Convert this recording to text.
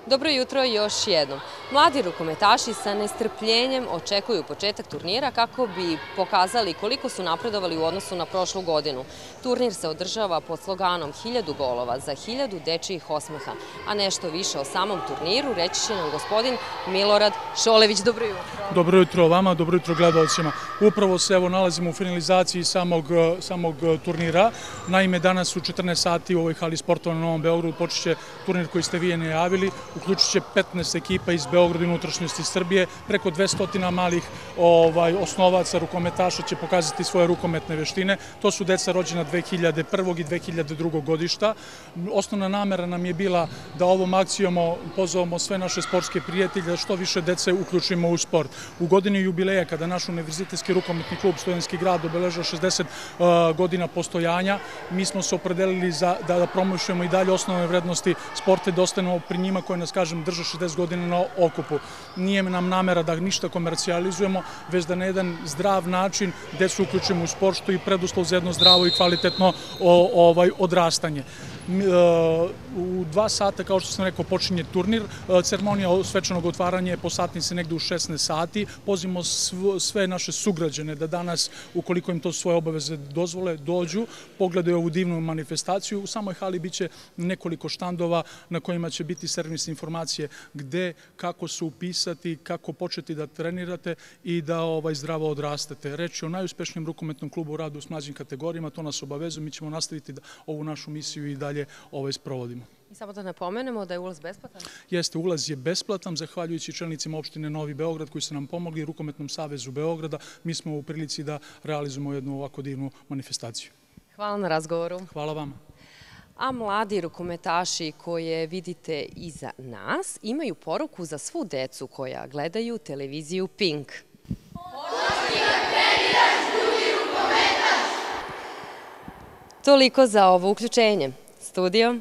Dobro jutro još jednom. Mladi rukometaši sa nestrpljenjem očekuju početak turnira kako bi pokazali koliko su napredovali u odnosu na prošlu godinu. Turnir se održava pod sloganom 1000 golova za 1000 dečijih osmeha, a nešto više o samom turniru reći će nam gospodin Milorad Šolević. Dobro jutro. Dobro jutro vama, dobro jutro gledalcima. Upravo se nalazimo u finalizaciji samog turnira. Naime, danas u 14 sati u ovoj hali sportova na Novom Beogradu počet će turnir koji ste vi najavili. Uključit će 15 ekipa iz Beograda i unutrašnjosti Srbije. Preko 200 malih osnovaca rukometaša će pokazati svoje rukometne veštine. To su deca rođena 2001. i 2002. godišta. Osnovna namera nam je bila da ovom akcijom pozovemo sve naše sportske prijatelje, da što više dece uključimo u sport. U godini jubileja, kada naš univerzitetski rukometni klub Studentski grad obeležava 60 godina postojanja, mi smo se opredelili da promovišemo i dalje osnovne vrednosti sporta i da ostanemo pri njima koje nas, kažem, drže 60 godina na okupu. Nije nam namera da ništa komercijalizujemo, već da na jedan zdrav način decu uključimo u sport, što je preduslov za jedno zdravo i kvalitetno odrastanje. U 2 sata, kao što sam rekao, počinje turnir. Ceremonija svečanog otvaranja je po satnici negde u 16 sati. Pozivamo sve naše sugrađane da danas, ukoliko im to svoje obaveze dozvole, dođu, pogledaju ovu divnu manifestaciju. U samoj hali biće nekoliko štandova na kojima će biti servisne informacije gde, kako se upisati, kako početi da trenirate i da zdravo odrastate. Reč je o najuspešnijem rukometnom klubu u radu s mlađim kategorijama, to nas obavezuje. Mi ćemo nastaviti da ovu našu misiju i dalje sprovodimo. I samo da napomenemo da je ulaz besplatan? Jeste, ulaz je besplatan, zahvaljujući čelnicima opštine Novi Beograd koji su nam pomogli, Rukometnom savezu Beograda. Mi smo u prilici da realizujemo jednu ovako divnu manifestaciju. Hvala na razgovoru. Hvala vama. A mladi rukometaši koje vidite iza nas imaju poruku za svu decu koja gledaju televiziju Pink. Počni da treniraš, budi rukometaš! Toliko za ovo uključenje. Studio.